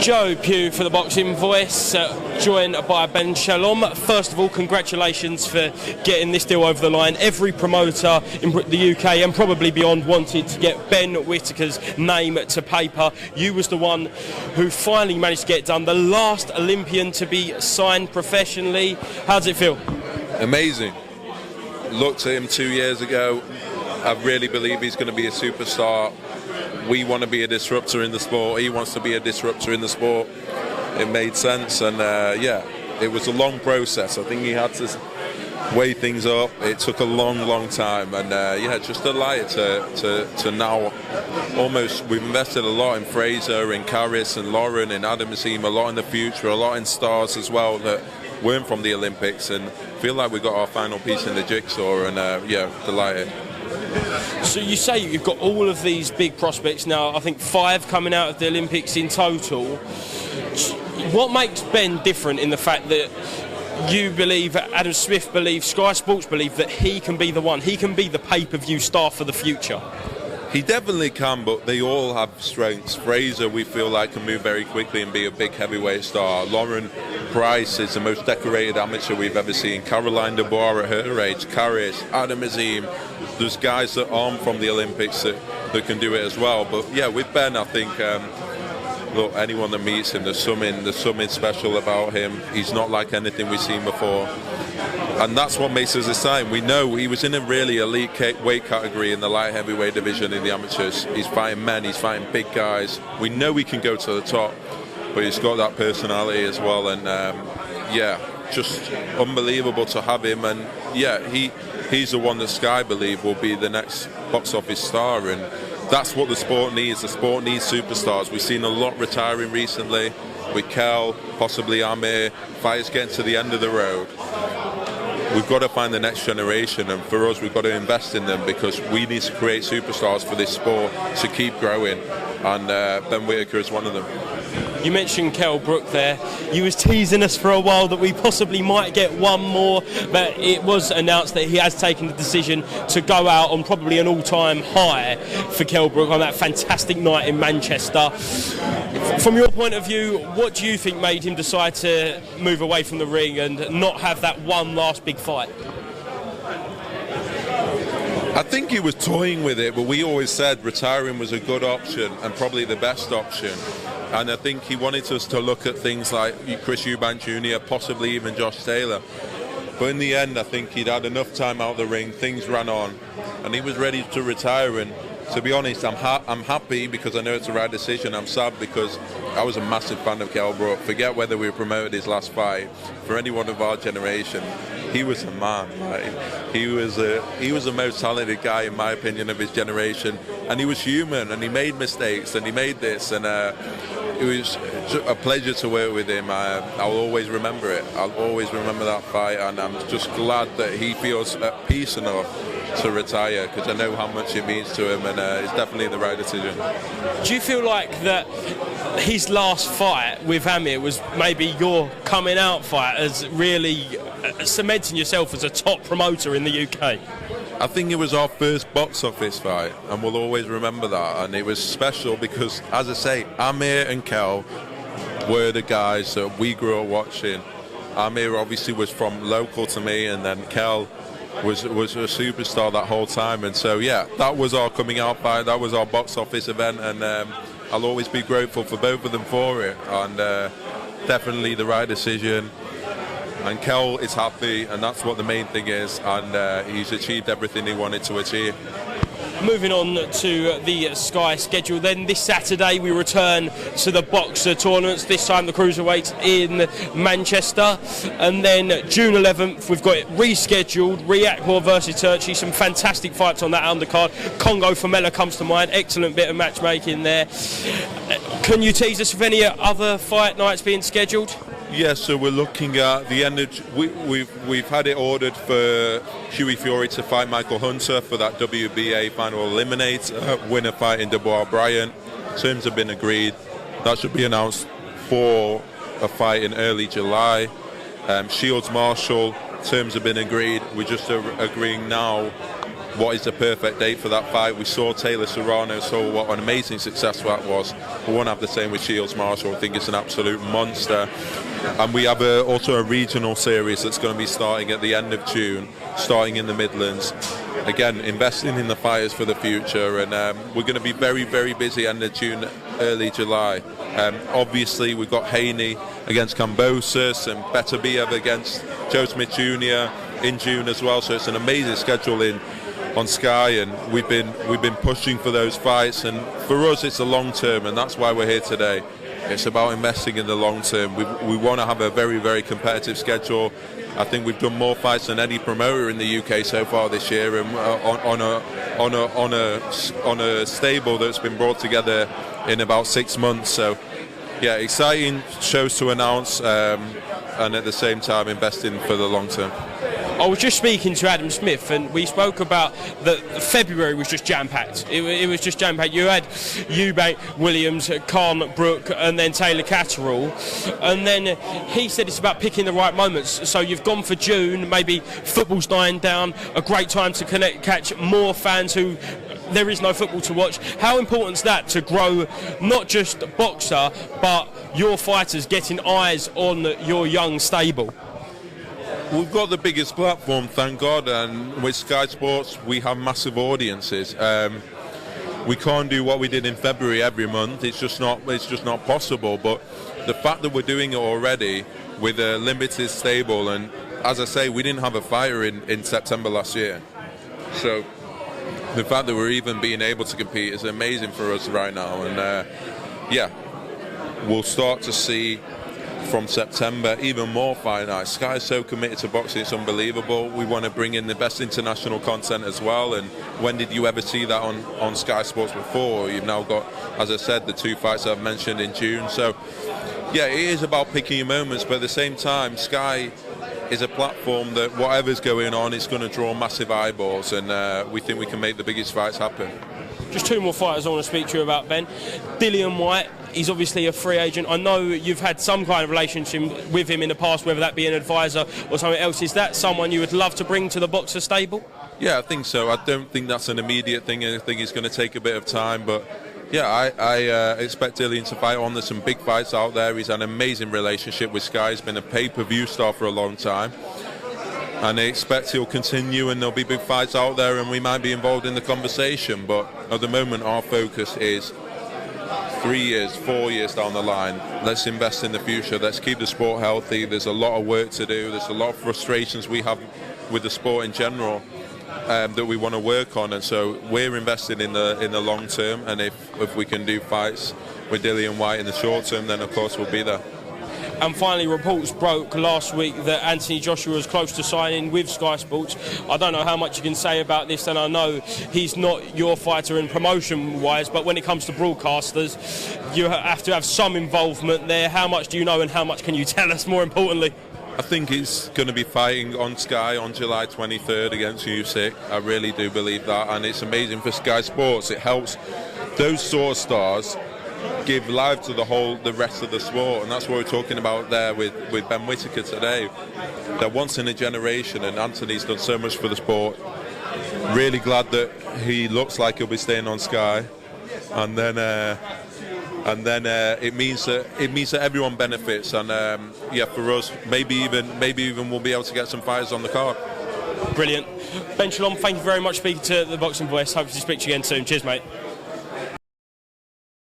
Joe Pugh for the Boxing Voice, joined by Ben Shalom. First of all, congratulations for getting this deal over the line. Every promoter in the UK and probably beyond wanted to get Ben Whittaker's name to paper. You was the one who finally managed to get it done, the last Olympian to be signed professionally. How does it feel? Amazing. Looked at him 2 years ago. I really believe he's going to be a superstar. We want to be a disruptor in the sport. He wants to be a disruptor in the sport. It made sense, and it was a long process. I think he had to weigh things up. It took a long time, and just delighted to now almost. We've invested a lot in Fraser, in Karis, and Lauren, and Adam Azim, a lot in the future, a lot in stars as well that weren't from the Olympics, and feel like we got our final piece in the jigsaw, and delighted. So you say you've got all of these big prospects now, I think 5 coming out of the Olympics in total. What makes Ben different in the fact that you believe, Adam Smith believes, Sky Sports believe that he can be the one, he can be the pay-per-view star for the future? He definitely can, but they all have strengths. Fraser, we feel like, can move very quickly and be a big heavyweight star. Lauren Price is the most decorated amateur we've ever seen. Caroline Dubois at her age, Karis, Adam Azim. There's guys that aren't from the Olympics that can do it as well. But yeah, with Ben, I think, look, anyone that meets him, there's something special about him. He's not like anything we've seen before. And that's what makes us exciting. We know he was in a really elite weight category in the light heavyweight division in the amateurs. He's fighting men, he's fighting big guys. We know he can go to the top, but he's got that personality as well. And just unbelievable to have him. And he's the one that Sky believe will be the next box office star. And that's what the sport needs. The sport needs superstars. We've seen a lot retiring recently with Kell, possibly Amir. Fighters getting to the end of the road. We've got to find the next generation, and for us, we've got to invest in them because we need to create superstars for this sport to keep growing. And Ben Whittaker is one of them. You mentioned Kell Brook there. You was teasing us for a while that we possibly might get one more, but it was announced that he has taken the decision to go out on probably an all-time high for Kell Brook on that fantastic night in Manchester. From your point of view, what do you think made him decide to move away from the ring and not have that one last big fight? I think he was toying with it, but we always said retiring was a good option and probably the best option. And I think he wanted us to look at things like Chris Eubank Jr., possibly even Josh Taylor. But in the end, I think he'd had enough time out of the ring, things ran on, and he was ready to retire. And to be honest, I'm happy because I know it's the right decision. I'm sad because I was a massive fan of Kell Brook. Forget whether we promoted his last fight. For anyone of our generation, he was a man. Right? He was the most talented guy, in my opinion, of his generation. And he was human, and he made mistakes, and he made this. And it was a pleasure to work with him. I'll always remember it. I'll always remember that fight, and I'm just glad that he feels at peace enough to retire because I know how much it means to him, and it's definitely the right decision. Do you feel like that his last fight with Amir was maybe your coming out fight as really cementing yourself as a top promoter in the UK? I think it was our first box office fight, and we'll always remember that. And it was special because, as I say, Amir and Kell were the guys that we grew up watching. Amir obviously was from local to me, and then Kell was a superstar that whole time. And so, yeah, that was our coming out fight. That was our box office event, and I'll always be grateful for both of them for it. And definitely the right decision. And Kell is happy, and that's what the main thing is, and he's achieved everything he wanted to achieve. Moving on to the Sky schedule then, this Saturday we return to the boxer tournaments, this time the cruiserweights in Manchester, and then June 11th we've got it rescheduled, Riakpor versus Turkey, some fantastic fights on that undercard. Congo Famela comes to mind, excellent bit of matchmaking there. Can you tease us with any other fight nights being scheduled? Yes, so we're looking at the end of... We've had it ordered for Hughie Fury to fight Michael Hunter for that WBA final eliminate, winner fighting Dubois Bryant. Terms have been agreed. That should be announced for a fight in early July. Shields Marshall, terms have been agreed. We're just agreeing now what is the perfect date for that fight. We saw Taylor Serrano, saw what an amazing success that was. We won't have the same with Shields Marshall. I think it's an absolute monster. And we have also a regional series that's going to be starting at the end of June, starting in the Midlands. Again, investing in the fighters for the future, and we're going to be very, very busy end of June, early July. Obviously, we've got Haney against Kambosos and Beterbiev against Joe Smith Jr. in June as well. So it's an amazing schedule on Sky, and we've been pushing for those fights. And for us, it's a long term, and that's why we're here today. It's about investing in the long term. We want to have a very, very competitive schedule. I think we've done more fights than any promoter in the UK so far this year, and on a stable that's been brought together in about 6 months. So, yeah, exciting shows to announce, and at the same time investing for the long term. I was just speaking to Adam Smith, and we spoke about that February was just jam-packed. It was just jam-packed. You had Eubank, Williams, Kell Brook, and then Taylor Catterall. And then he said it's about picking the right moments. So you've gone for June, maybe football's dying down, a great time to catch more fans who there is no football to watch. How important is that to grow not just boxer, but your fighters getting eyes on your young stable? We've got the biggest platform, thank God, and with Sky Sports we have massive audiences. We can't do what we did in February every month. It's just not possible. But the fact that we're doing it already with a limited stable, and as I say, we didn't have a fighter in September last year. So the fact that we're even being able to compete is amazing for us right now. And yeah, we'll start to see from September even more fight nights. Sky is so committed to boxing, it's unbelievable. We want to bring in the best international content as well, and when did you ever see that on Sky Sports before? You've now got, as I said, the 2 fights I've mentioned in June. So yeah, it is about picking your moments, but at the same time, Sky is a platform that whatever's going on, it's going to draw massive eyeballs, and we think we can make the biggest fights happen. Just 2 more fighters I want to speak to you about, Ben. Dillian White, he's obviously a free agent. I know you've had some kind of relationship with him in the past, whether that be an advisor or something else. Is that someone you would love to bring to the boxer stable? Yeah, I think so. I don't think that's an immediate thing. I think it's going to take a bit of time, but yeah, I expect Dillian to fight on. There's some big fights out there. He's had an amazing relationship with Sky. He's been a pay-per-view star for a long time, and I expect he'll continue, and there'll be big fights out there, and we might be involved in the conversation. But at the moment, our focus is 3 years, 4 years down the line. Let's invest in the future. Let's keep the sport healthy. There's a lot of work to do. There's a lot of frustrations we have with the sport in general that we want to work on, and so we're invested in the long term. And if we can do fights with Dillian White in the short term, then of course we'll be there. And finally, reports broke last week that Anthony Joshua was close to signing with Sky Sports. I don't know how much you can say about this, and I know he's not your fighter in promotion-wise, but when it comes to broadcasters, you have to have some involvement there. How much do you know, and how much can you tell us, more importantly? I think he's going to be fighting on Sky on July 23rd against Usyk. I really do believe that, and it's amazing for Sky Sports. It helps those sort of stars give life to the rest of the sport, and that's what we're talking about there with Ben Whittaker today. They're once in a generation, and Anthony's done so much for the sport. Really glad that he looks like he'll be staying on Sky, and then it means that everyone benefits, and yeah, for us, maybe even we'll be able to get some fighters on the card. Brilliant. Ben Shalom, thank you very much for speaking to the Boxing Voice. Hope to speak to you again soon. Cheers, mate.